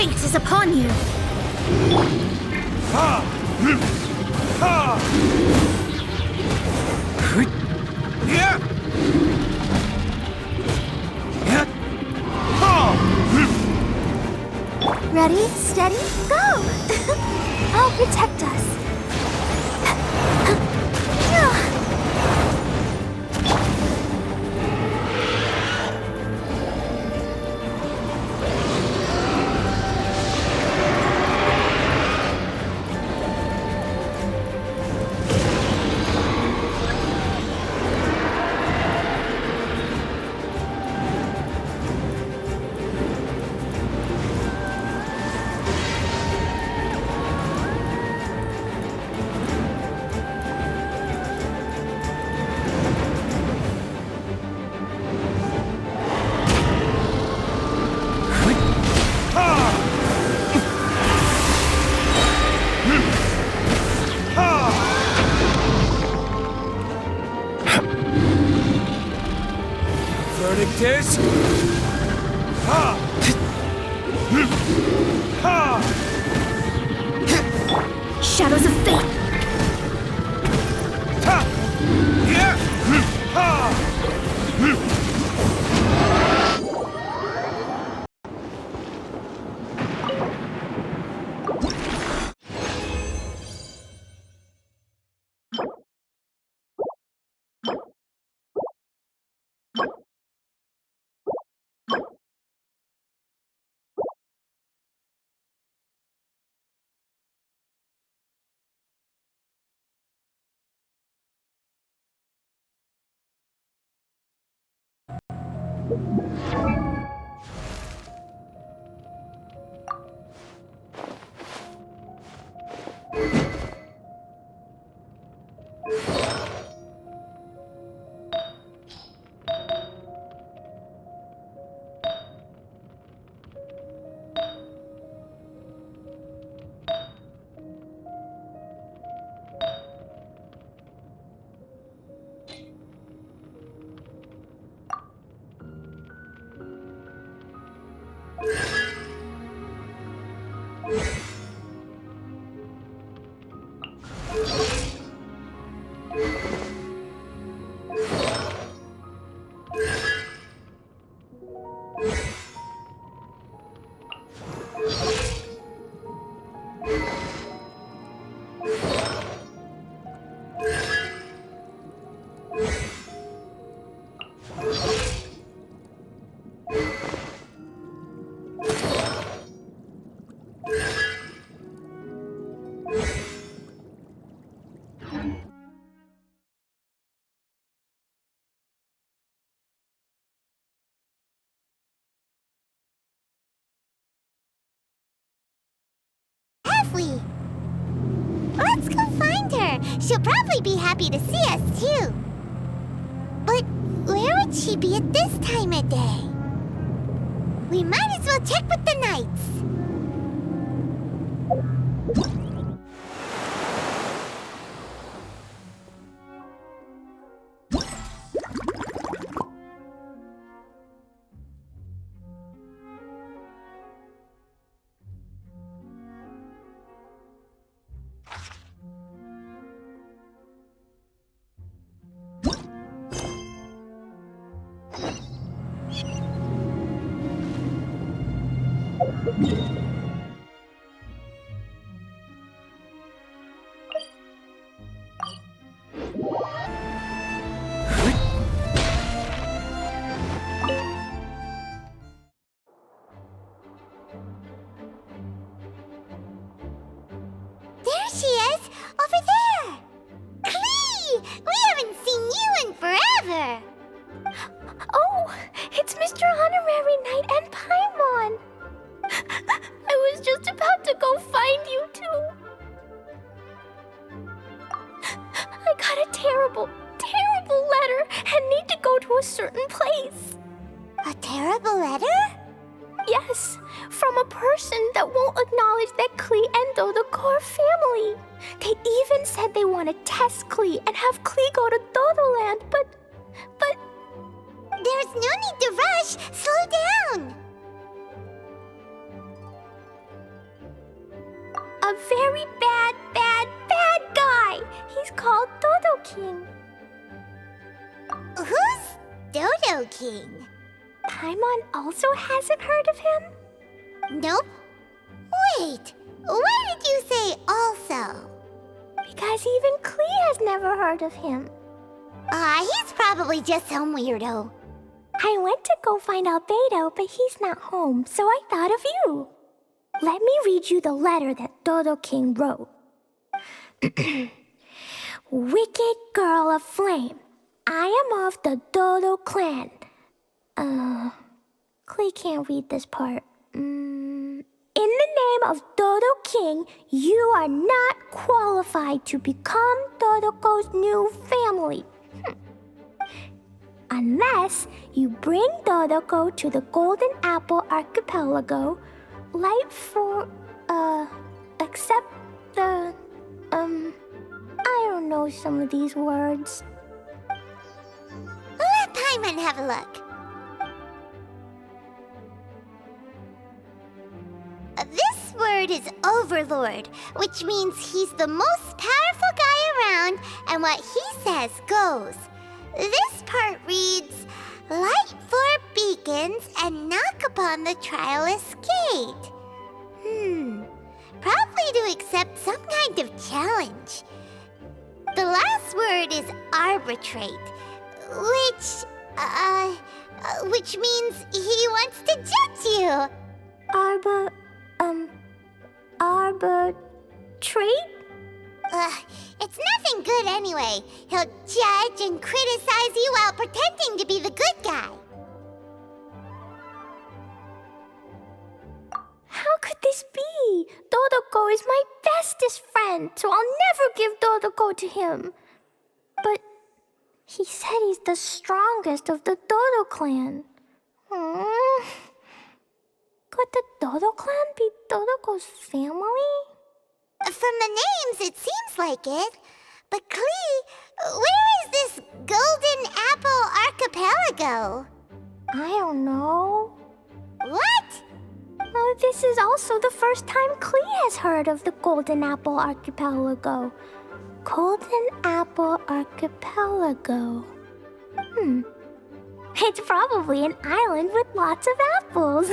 fate is upon you. Ready, steady, go! I'll protect us. Is Shadows of fate. Let's go find her. She'll probably be happy to see us, too. But where would she be at this time of day? We might as well check with the knights. There she is! Over there! Klee! We haven't seen you in forever! Oh, it's Mr. Honorary Knight and Paimon! I was just about to go find you two. I got a terrible, terrible letter and need to go to a certain place. A terrible letter? Yes, from a person that won't acknowledge that Klee and Do the core family. They even said they want to test Klee and have Klee go to Dodoland, but... There's no need to rush. Slow down. a very bad guy. He's called Dodo King. Who's Dodo King? Paimon also hasn't heard of him? Nope. Wait, why did you say also? Because even Klee has never heard of him. He's probably just some weirdo. I went to go find Albedo, but he's not home, so I thought of you. Let me read you the letter that Dodo King wrote. Wicked girl of flame, I am of the Dodo clan. Klee can't read this part. In the name of Dodo King, you are not qualified to become Dodoko's new family. Unless you bring Dodoko to the Golden Apple Archipelago, except the, I don't know some of these words. Let Paimon have a look. This word is Overlord, which means he's the most powerful guy around, and what he says goes. This part reads, light 4 beacons and knock upon the trialist's gate. Probably to accept some kind of challenge. The last word is arbitrate, which means he wants to judge you. Arbitrate? It's nothing good anyway. He'll judge and criticize you while pretending to be the good guy. How could this be? Dodoko is my bestest friend, so I'll never give Dodoko to him. But he said he's the strongest of the Dodo clan. Could the Dodo clan be Dodoko's family? From the names, it seems like it. But Klee, where is this Golden Apple Archipelago? I don't know. What? This is also the first time Klee has heard of the Golden Apple Archipelago. Golden Apple Archipelago. It's probably an island with lots of apples.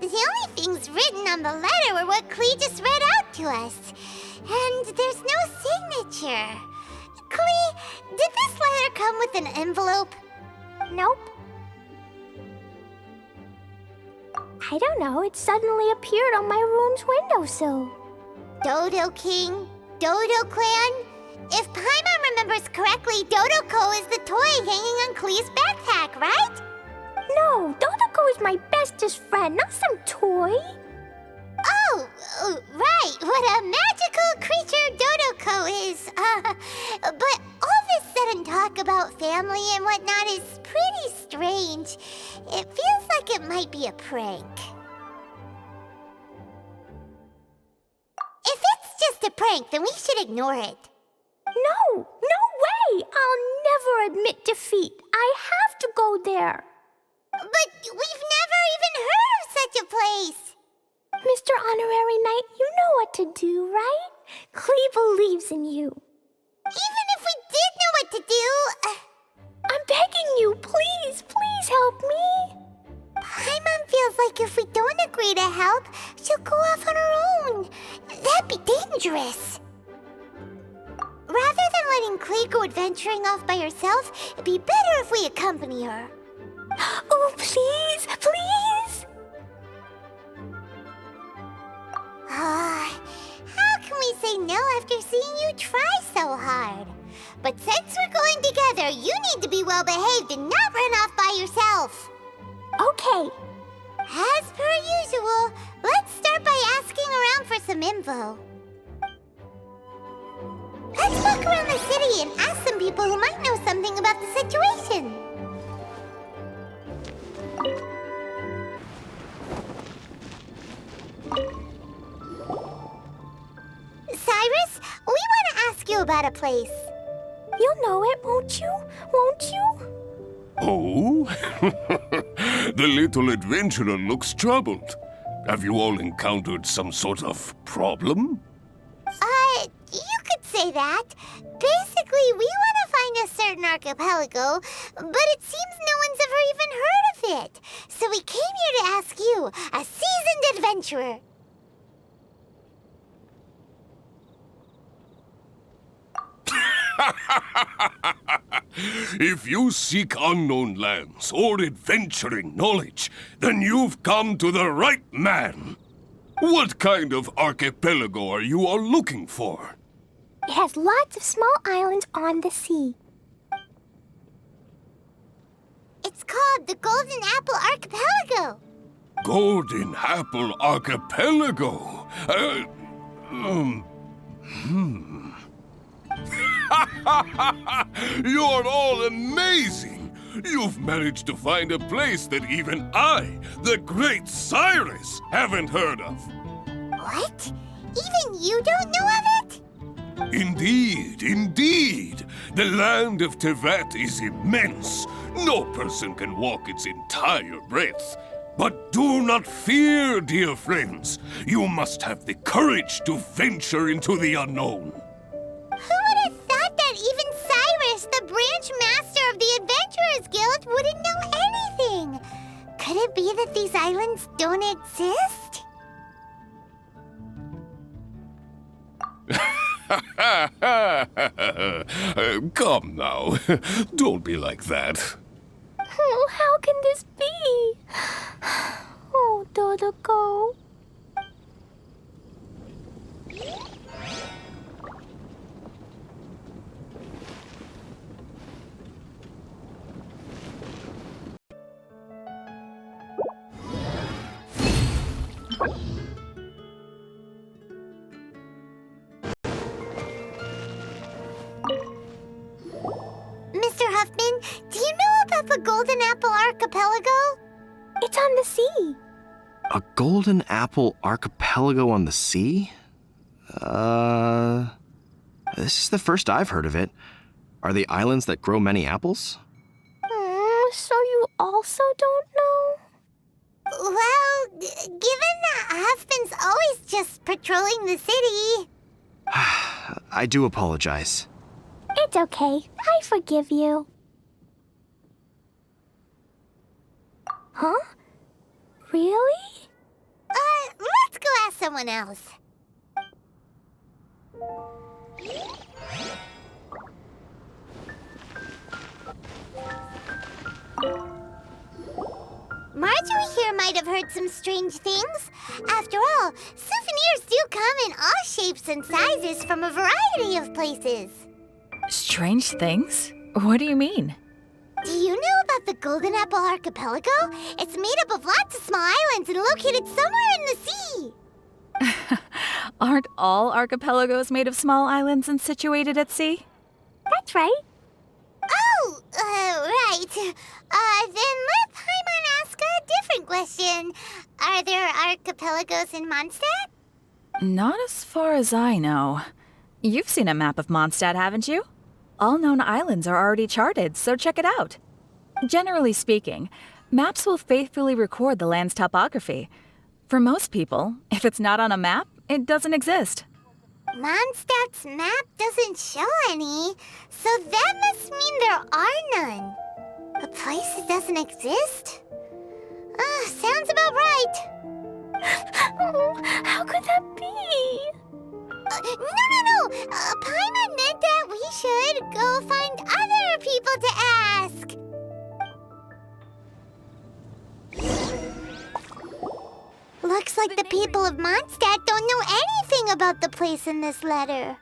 The only things written on the letter were what Klee just read out to us. And there's no signature. Klee, did this letter come with an envelope? Nope. I don't know, it suddenly appeared on my room's windowsill. Dodo King, Dodo Clan. If Paimon remembers correctly, Dodoko is the toy hanging on Klee's backpack, right? No, Dodoko is my bestest friend, not some toy. Oh, right, what a magical creature Dodoko is. But all this sudden talk about family and whatnot is pretty strange. It feels like it might be a prank. If it's just a prank, then we should ignore it. No way! I'll never admit defeat. I have to go there. But we've never even heard of such a place. Mr. Honorary Knight, you know what to do, right? Klee believes in you. Even if we did know what to do... I'm begging you, please help me. Paimon feels like if we don't agree to help, she'll go off on her own. That'd be dangerous. Rather than letting Klee go adventuring off by herself, it'd be better if we accompany her. Oh, please! How can we say no after seeing you try so hard? But since we're going together, you need to be well behaved and not run off by yourself. Okay. As per usual, let's start by asking around for some info. Let's walk around the city and ask some people who might know something about the situation. Cyrus, we want to ask you about a place. You'll know it, won't you? Oh? The little adventurer looks troubled. Have you all encountered some sort of problem? You could say that. Basically, we want to find a certain archipelago, but it seems no one's ever even heard of it. So we came here to ask you, a seasoned adventurer. If you seek unknown lands or adventuring knowledge, then you've come to the right man. What kind of archipelago are you all looking for? It has lots of small islands on the sea. It's called the Golden Apple Archipelago. Golden Apple Archipelago? You're all amazing! You've managed to find a place that even I, the great Cyrus, haven't heard of. What? Even you don't know of it? Indeed, indeed. The land of Tevat is immense. No person can walk its entire breadth. But do not fear, dear friends. You must have the courage to venture into the unknown. Who would have thought that even Cyrus, the branch master of the Adventurers Guild, wouldn't know anything? Could it be that these islands don't exist? Come now. Don't be like that. Oh, how can this be? Oh, Dodoko. Mr. Huffman, do you know about the Golden Apple Archipelago? It's on the sea. A golden apple archipelago on the sea? This is the first I've heard of it. Are the islands that grow many apples? So you also don't know? Well, given that Huffman's always just patrolling the city... I do apologize. It's okay. I forgive you. Huh? Really? Let's go ask someone else. Marjorie here might have heard some strange things. After all, souvenirs do come in all shapes and sizes from a variety of places. Strange things? What do you mean? Do you know about the Golden Apple Archipelago? It's made up of lots of small islands and located somewhere in the sea. Aren't all archipelagos made of small islands and situated at sea? That's right. Oh, right. Then let Paimon ask a different question. Are there archipelagos in Monstadt? Not as far as I know. You've seen a map of Monstadt, haven't you? All known islands are already charted, so check it out. Generally speaking, maps will faithfully record the land's topography. For most people, if it's not on a map, it doesn't exist. Mondstadt's map doesn't show any, so that must mean there are none. A place that doesn't exist? Sounds about right. Oh, how could that be? No. Paimon meant that we should go find other people to ask. Looks like the people of Mondstadt don't know anything about the place in this letter.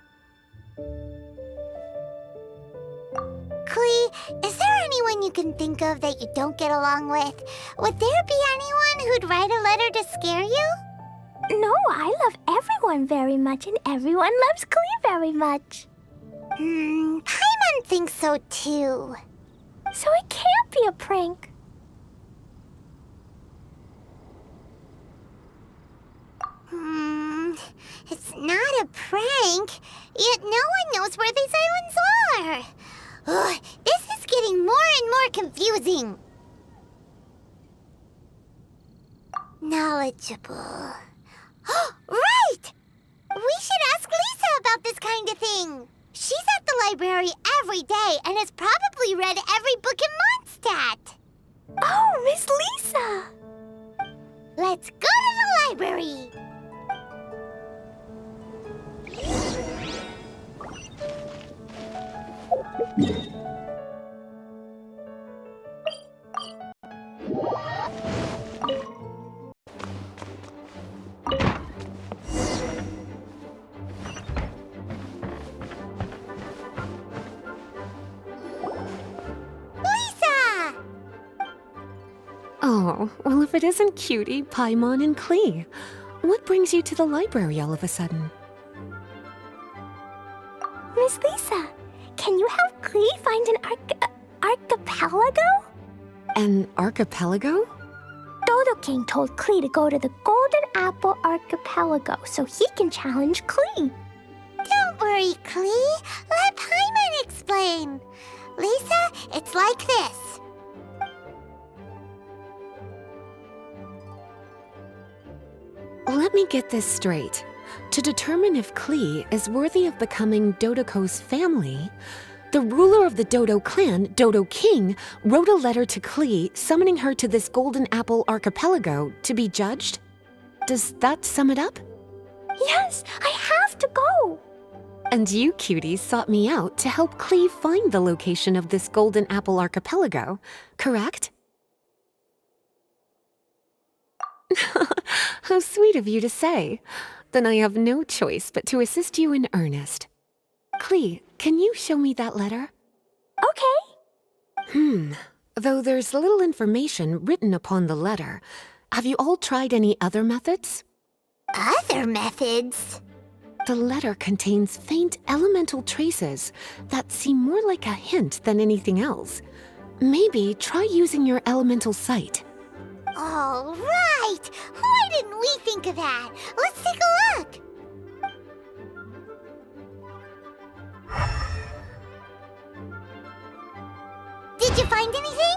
Klee, is there anyone you can think of that you don't get along with? Would there be anyone who'd write a letter to scare you? No, I love everyone very much, and everyone loves Klee very much. Paimon thinks so too. So it can't be a prank. It's not a prank, yet no one knows where these islands are. Ugh, this is getting more and more confusing. knowledgeable. Right! We should ask Lisa about this kind of thing. She's at the library every day and has probably read every book in Monstadt. Oh, Miss Lisa! Let's go to the library. Oh, well, if it isn't Cutie, Paimon, and Klee, what brings you to the library all of a sudden? Miss Lisa, can you help Klee find an archipelago? An archipelago? Dodo King told Klee to go to the Golden Apple Archipelago so he can challenge Klee. Don't worry, Klee. Let Paimon explain. Lisa, it's like this. Let me get this straight. To determine if Klee is worthy of becoming Dodoko's family, the ruler of the Dodo clan, Dodo King, wrote a letter to Klee summoning her to this Golden Apple Archipelago to be judged? Does that sum it up? Yes, I have to go. And you, cuties, sought me out to help Klee find the location of this Golden Apple Archipelago, correct? How sweet of you to say. Then I have no choice but to assist you in earnest. Klee, can you show me that letter? Okay. Though there's little information written upon the letter, have you all tried any other methods? Other methods? The letter contains faint elemental traces that seem more like a hint than anything else. Maybe try using your elemental sight. All right! Why didn't we think of that? Let's take a look! Did you find anything?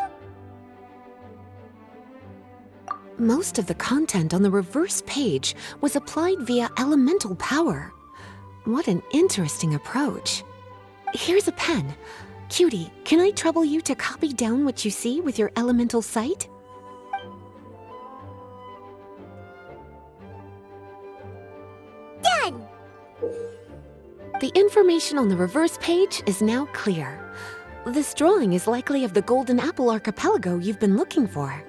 Most of the content on the reverse page was applied via elemental power. What an interesting approach. Here's a pen. Cutie, can I trouble you to copy down what you see with your elemental sight? Done! The information on the reverse page is now clear. This drawing is likely of the Golden Apple Archipelago you've been looking for.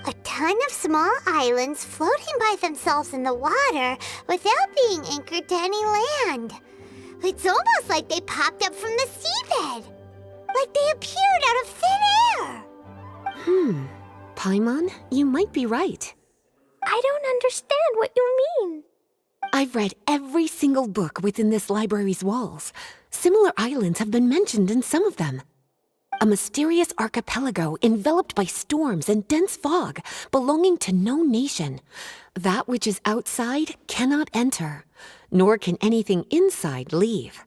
A ton of small islands floating by themselves in the water without being anchored to any land. It's almost like they popped up from the seabed. Like they appeared out of thin air. Paimon, you might be right. I don't understand what you mean. I've read every single book within this library's walls. Similar islands have been mentioned in some of them. A mysterious archipelago enveloped by storms and dense fog, belonging to no nation. That which is outside cannot enter, nor can anything inside leave.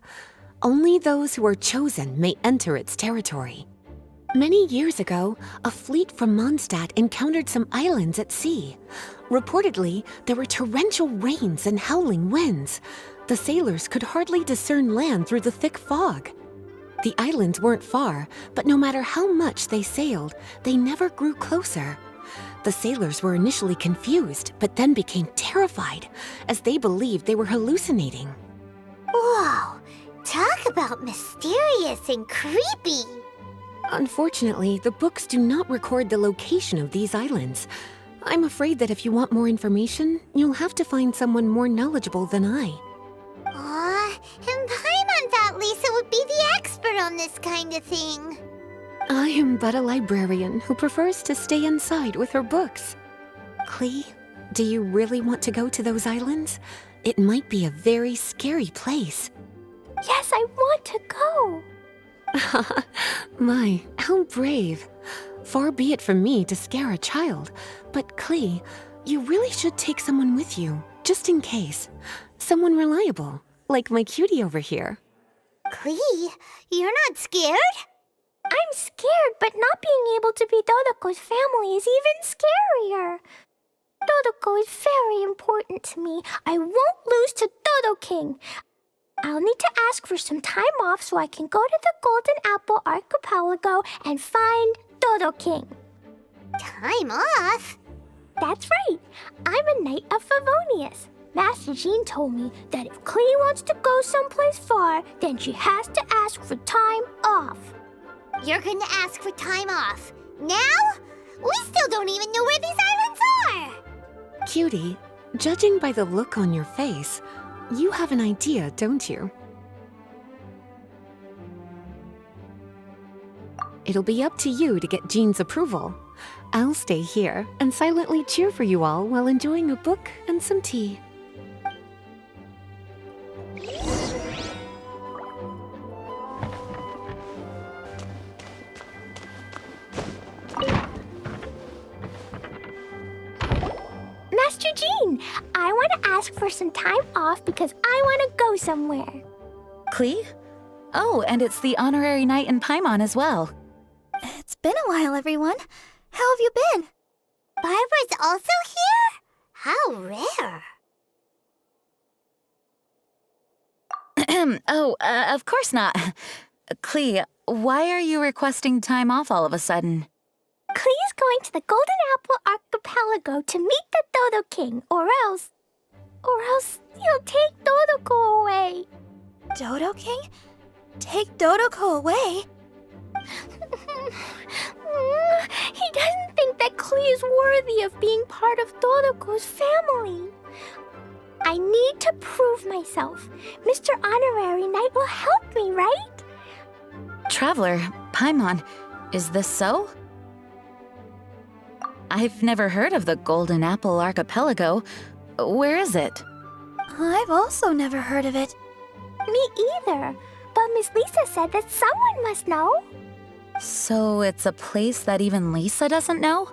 Only those who are chosen may enter its territory. Many years ago, a fleet from Monstadt encountered some islands at sea. Reportedly, there were torrential rains and howling winds. The sailors could hardly discern land through the thick fog. The islands weren't far, but no matter how much they sailed, they never grew closer. The sailors were initially confused, but then became terrified, as they believed they were hallucinating. Whoa! Talk about mysterious and creepy! Unfortunately, the books do not record the location of these islands. I'm afraid that if you want more information, you'll have to find someone more knowledgeable than I. And Paimon thought Lisa would be the expert on this kind of thing. I am but a librarian who prefers to stay inside with her books. Klee, do you really want to go to those islands? It might be a very scary place. Yes, I want to go. My, how brave. Far be it from me to scare a child, but Klee, you really should take someone with you, just in case. Someone reliable, like my cutie over here. Klee, you're not scared? I'm scared, but not being able to be Dodoko's family is even scarier. Dodoko is very important to me. I won't lose to Dodo King. I'll need to ask for some time off so I can go to the Golden Apple Archipelago and find Dodo King. Time off? That's right. I'm a Knight of Favonius. Master Jean told me that if Clee wants to go someplace far, then she has to ask for time off. You're gonna ask for time off. Now? We still don't even know where these islands are! Cutie, judging by the look on your face, you have an idea, don't you? It'll be up to you to get Jean's approval. I'll stay here and silently cheer for you all while enjoying a book and some tea. Master Jean, I want to ask for some time off because I want to go somewhere. Clee? Oh, and it's the honorary knight in Paimon as well. It's been a while, everyone. How have you been? Barbara's also here? How rare. Of course not. Clee, why are you requesting time off all of a sudden? Clee is going to the Golden Apple Archipelago to meet the Dodo King, or else he'll take Dodoko away. Dodo King? Take Dodoko away? He doesn't think that Clee is worthy of being part of Dodoko's family. I need to prove myself. Mr. Honorary Knight will help me, right? Traveler, Paimon, is this so? I've never heard of the Golden Apple Archipelago. Where is it? I've also never heard of it. Me either. But Miss Lisa said that someone must know. So it's a place that even Lisa doesn't know?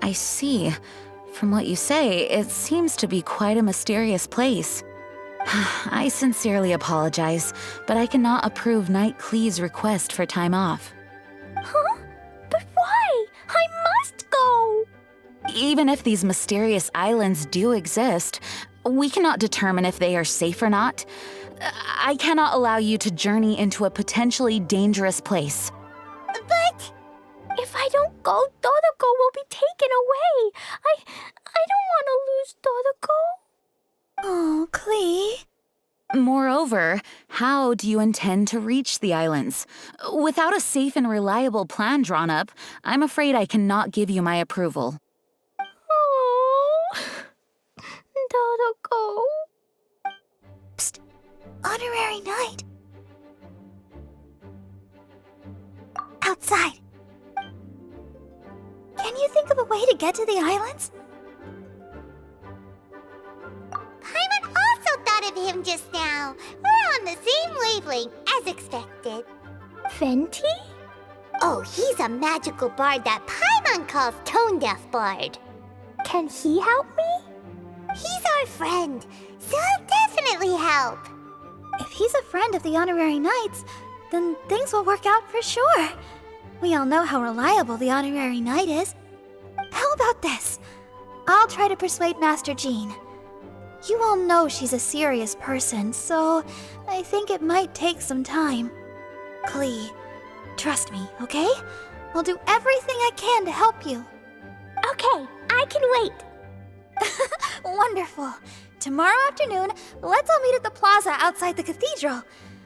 I see. From what you say, it seems to be quite a mysterious place. I sincerely apologize, but I cannot approve Knight Clee's request for time off. Huh? But why? I must go! Even if these mysterious islands do exist, we cannot determine if they are safe or not. I cannot allow you to journey into a potentially dangerous place. But if I don't go, Dodoko will be taken away. I don't want to lose Dodoko. Oh, Clee. Moreover, how do you intend to reach the islands? Without a safe and reliable plan drawn up, I'm afraid I cannot give you my approval. Oh, Dodoko. Psst. Honorary Knight. Outside. Can you think of a way to get to the islands? Paimon also thought of him just now. We're on the same wavelength as expected. Fenty? Oh, he's a magical bard that Paimon calls Tone Deaf Bard. Can he help me? He's our friend, so he'll definitely help. If he's a friend of the Honorary Knights, then things will work out for sure. We all know how reliable the Honorary Knight is. How about this? I'll try to persuade Master Jean. You all know she's a serious person, so I think it might take some time. Clee, trust me, okay? I'll do everything I can to help you. Okay, I can wait. Wonderful. Tomorrow afternoon, let's all meet at the plaza outside the cathedral.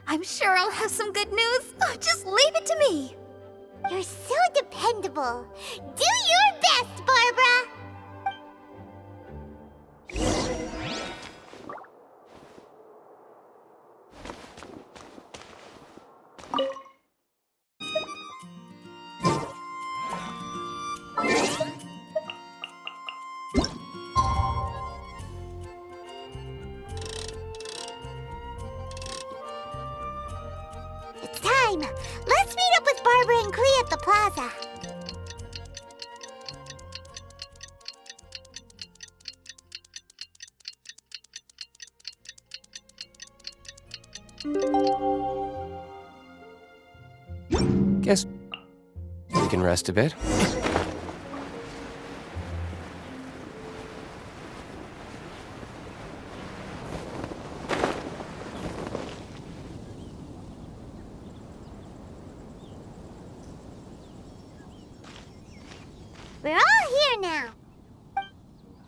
I'm sure I'll have some good news. Just leave it to me. You're so dependable. Do your best, Barbara! It's time! Let's meet up with Barbara and Clee at the plaza. Guess we can rest a bit. We're all here now.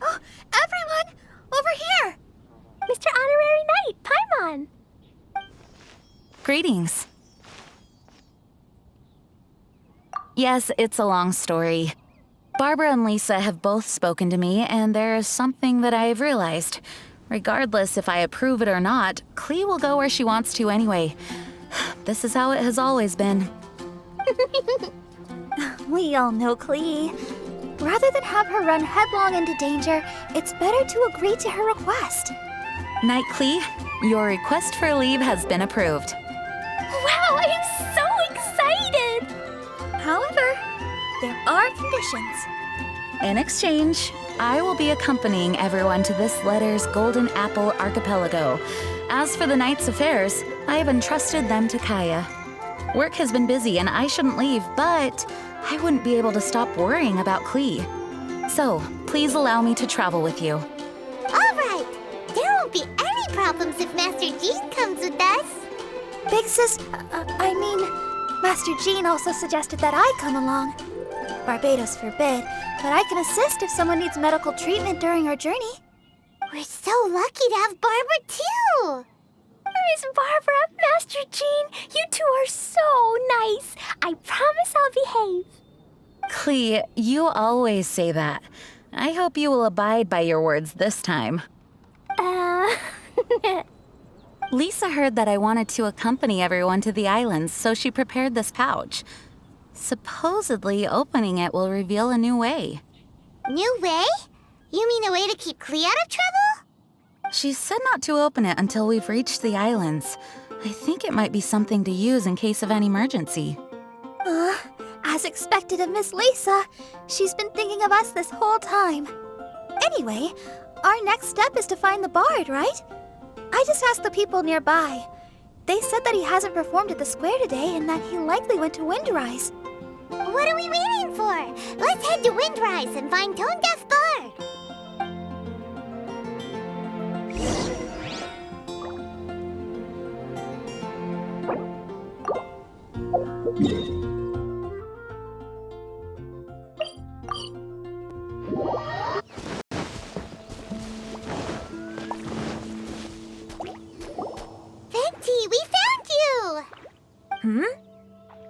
Oh, everyone! Over here! Mr. Honorary Knight, Paimon! Greetings. Yes, it's a long story. Barbara and Lisa have both spoken to me, and there is something that I have realized. Regardless if I approve it or not, Klee will go where she wants to anyway. This is how it has always been. We all know Klee. Rather than have her run headlong into danger, it's better to agree to her request. Knight Klee, your request for leave has been approved. Wow, I'm so excited! However, there are conditions. In exchange, I will be accompanying everyone to this letter's Golden Apple Archipelago. As for the Knight's affairs, I have entrusted them to Kaya. Work has been busy and I shouldn't leave, but I wouldn't be able to stop worrying about Klee. So, please allow me to travel with you. All right. There won't be any problems if Master Jean comes with us. Big Sis, Master Jean also suggested that I come along. Barbados forbid, but I can assist if someone needs medical treatment during our journey. We're so lucky to have Barbara, too. Miss Barbara, Master Jean, you two are so nice. I promise I'll behave. Klee, you always say that. I hope you will abide by your words this time. Lisa heard that I wanted to accompany everyone to the islands, so she prepared this pouch. Supposedly, opening it will reveal a new way. New way? You mean a way to keep Klee out of trouble? She said not to open it until we've reached the islands. I think it might be something to use in case of an emergency. As expected of Miss Lisa, she's been thinking of us this whole time. Anyway, our next step is to find the bard, right? I just asked the people nearby. They said that he hasn't performed at the square today and that he likely went to Windrise. What are we waiting for? Let's head to Windrise and find Tone Deaf Bard. Venti, we found you!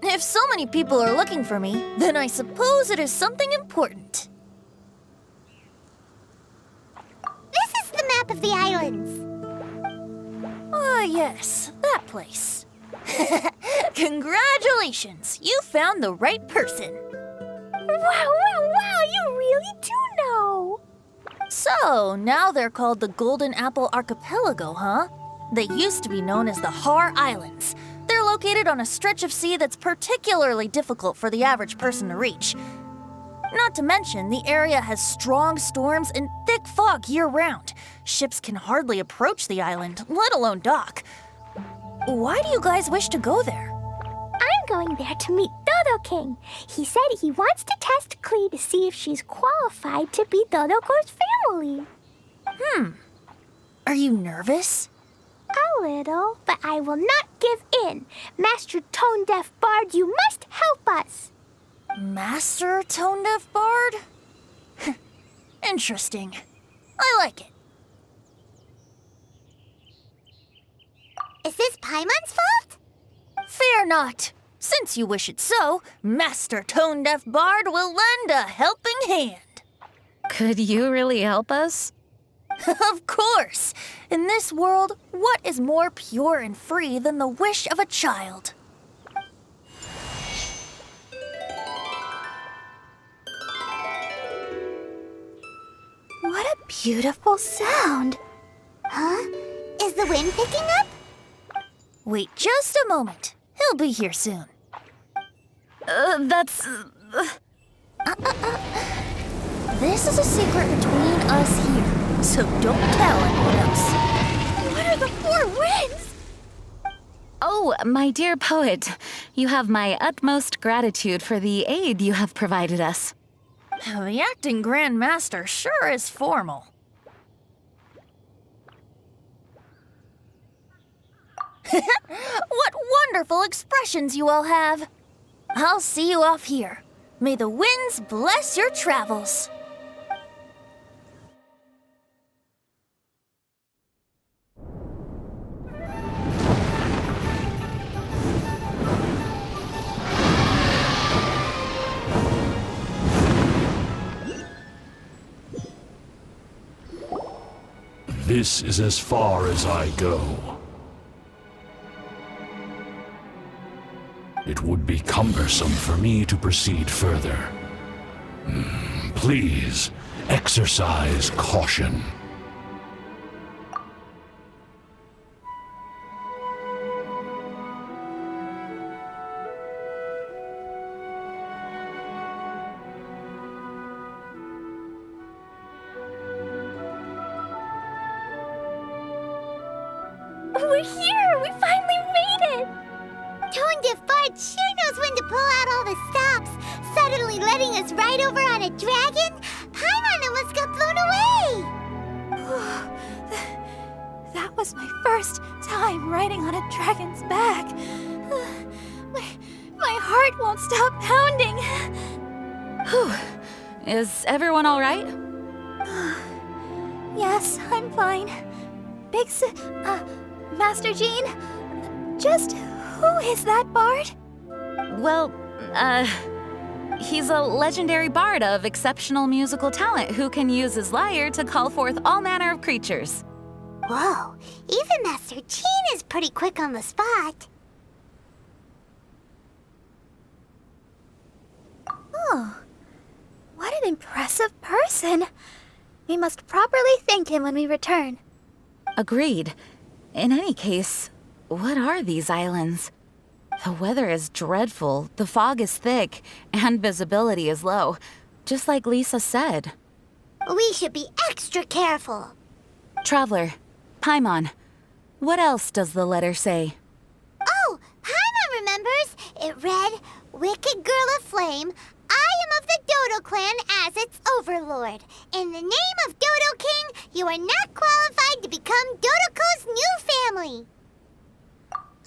If so many people are looking for me, then I suppose it is something important. This is the map of the islands. Ah, yes, that place. Congratulations, you found the right person. Wow, you really do know. So, now they're called the Golden Apple Archipelago, huh? They used to be known as the Har Islands. They're located on a stretch of sea that's particularly difficult for the average person to reach. Not to mention, the area has strong storms and thick fog year-round. Ships can hardly approach the island, let alone dock. Why do you guys wish to go there? I'm going there to meet Dodo King. He said he wants to test Klee to see if she's qualified to be Dodoko's family. Are you nervous? A little, but I will not give in. Master Tone Deaf Bard, you must help us. Master Tone Deaf Bard? Interesting. I like it. Is this Paimon's fault? Fear not. Since you wish it so, Master Tone Deaf Bard will lend a helping hand. Could you really help us? Of course! In this world, what is more pure and free than the wish of a child? What a beautiful sound. Huh? Is the wind picking up? Wait just a moment. He'll be here soon. This is a secret between us here, so don't tell anyone else. What are the four winds? Oh, my dear poet, you have my utmost gratitude for the aid you have provided us. The acting Grand Master sure is formal. What wonderful expressions you all have. I'll see you off here. May the winds bless your travels. This is as far as I go. It would be cumbersome for me to proceed further. Please, exercise caution. We're here! We finally made it! Tone Fart sure knows when to pull out all the stops. Suddenly letting us ride over on a dragon? Paimon almost got blown away! That was my first time riding on a dragon's back. My heart won't stop pounding. Whew. Is everyone all right? Yes, I'm fine. Master Jean, just who is that bard? Well, he's a legendary bard of exceptional musical talent who can use his lyre to call forth all manner of creatures. Whoa, even Master Jean is pretty quick on the spot. Oh, what an impressive person. We must properly thank him when we return. Agreed. In any case, what are these islands? The weather is dreadful, the fog is thick, and visibility is low, just like Lisa said. We should be extra careful. Traveler, Paimon, what else does the letter say? Oh, Paimon remembers. It read, "Wicked girl of flame, I am of the Dodo clan as its overlord. In the name of Dodo King, you are not qualified to become Dodoco's new family.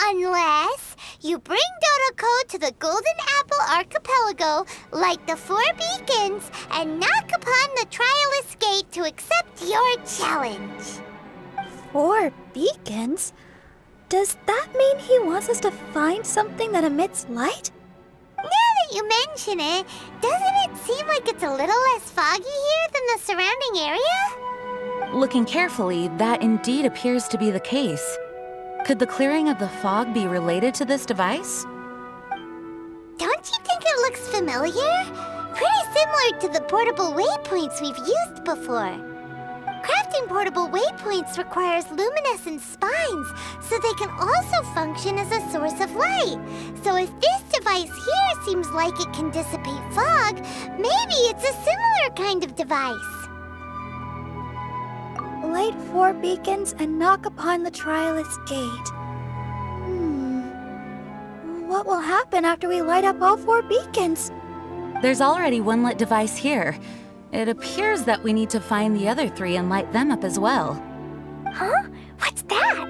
Unless you bring Dodoco to the Golden Apple Archipelago, light the 4 beacons, and knock upon the Trialist Gate to accept your challenge." 4 beacons? Does that mean he wants us to find something that emits light? Now that you mention it, doesn't it seem like it's a little less foggy here than the surrounding area? Looking carefully, that indeed appears to be the case. Could the clearing of the fog be related to this device? Don't you think it looks familiar? Pretty similar to the portable waypoints we've used before. Crafting portable waypoints requires luminescent spines, so they can also function as a source of light. So if this device here seems like it can dissipate fog, maybe it's a similar kind of device. Light 4 beacons and knock upon the Trialist Gate. What will happen after we light up all 4 beacons? There's already one lit device here. It appears that we need to find the other 3 and light them up as well. Huh? What's that?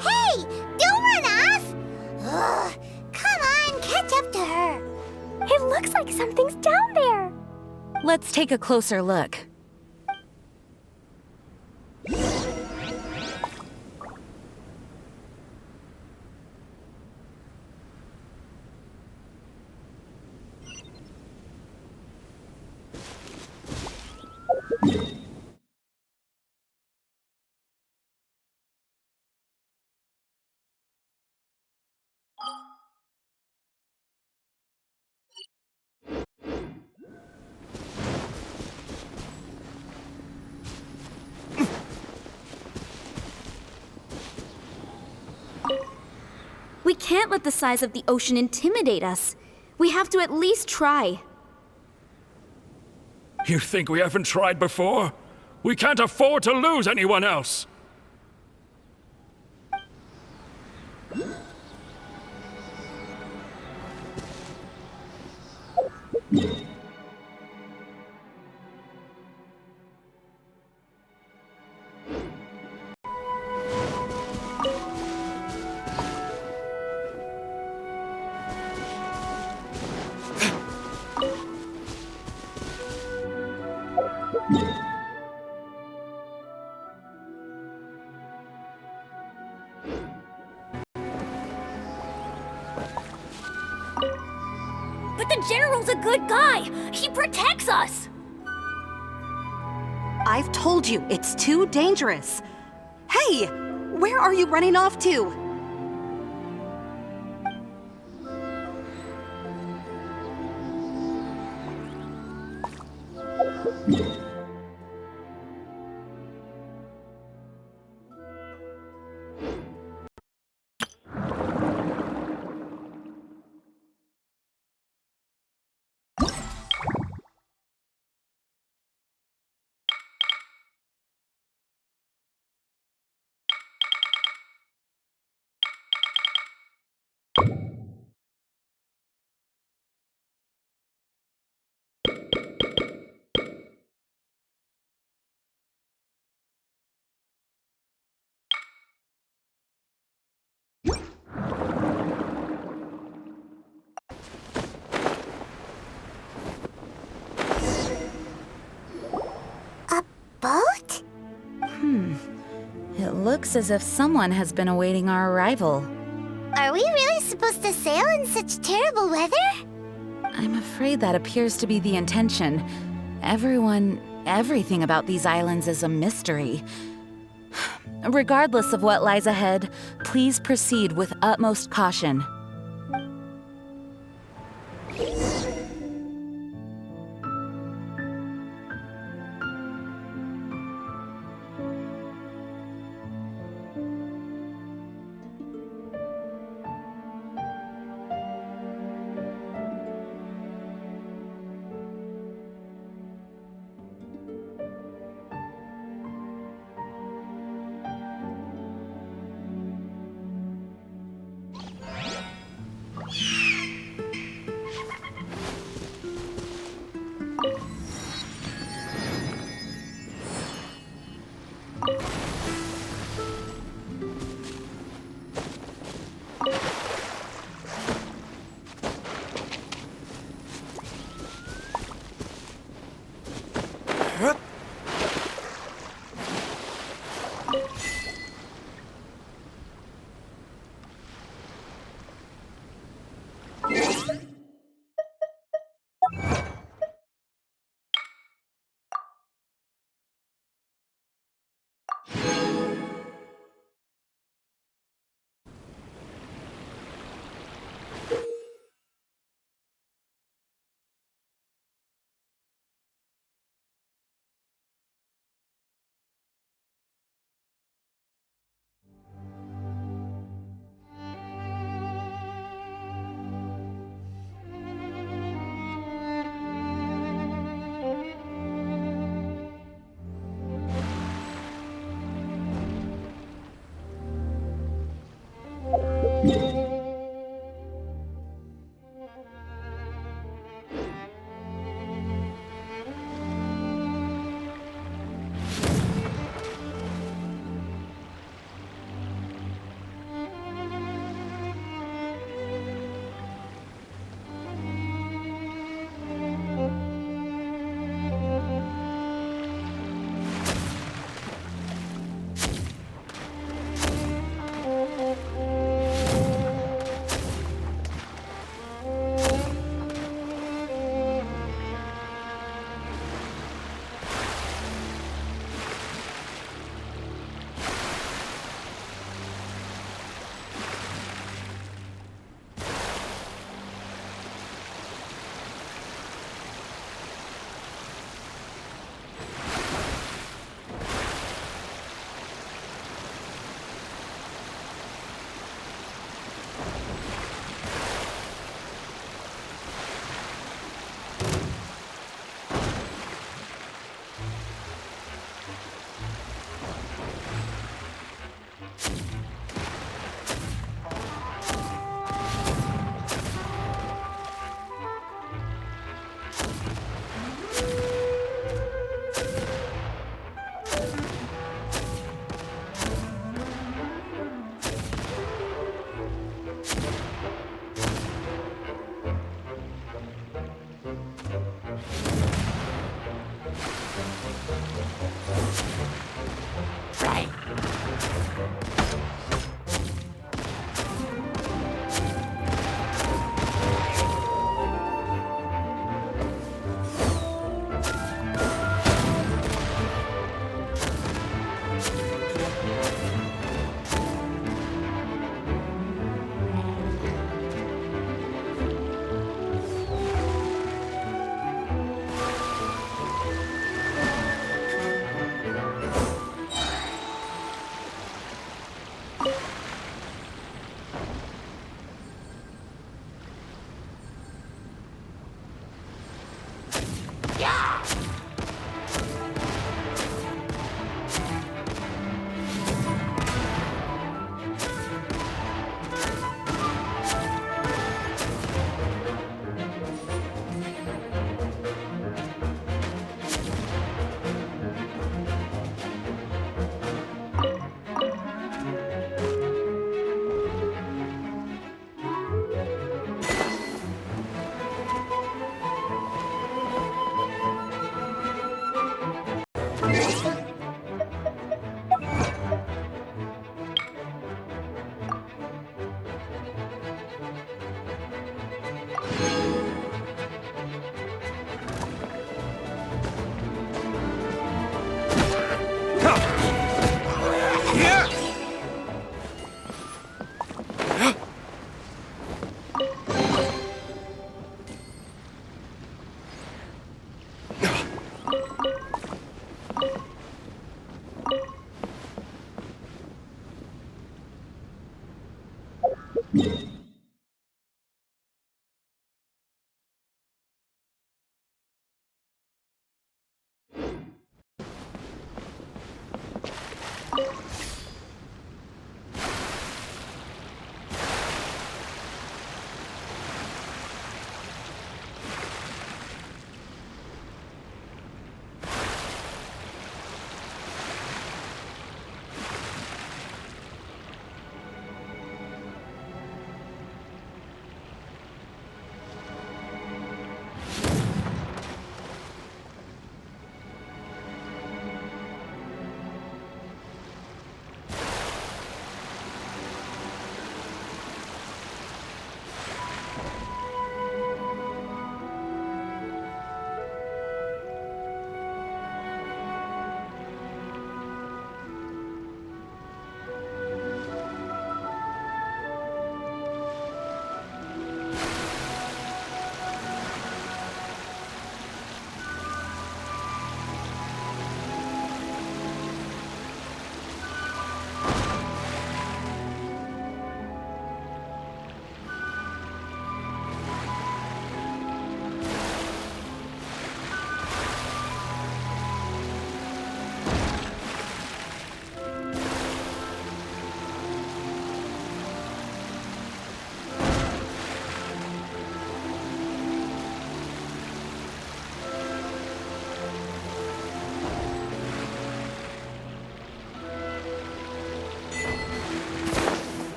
Hey! Don't run off! Ugh, come on, catch up to her. It looks like something's down there. Let's take a closer look. We can't let the size of the ocean intimidate us. We have to at least try. You think we haven't tried before? We can't afford to lose anyone else! good guy. He protects us. I've told you, it's too dangerous. Hey, where are you running off to? Boat? It looks as if someone has been awaiting our arrival. Are we really supposed to sail in such terrible weather? I'm afraid that appears to be the intention. Everything about these islands is a mystery. Regardless of what lies ahead, please proceed with utmost caution.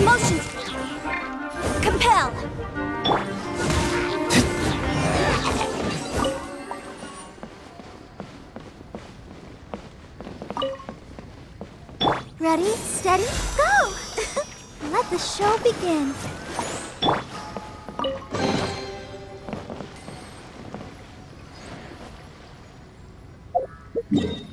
Motions! Compel! Ready, steady, go! Let the show begin. Huh?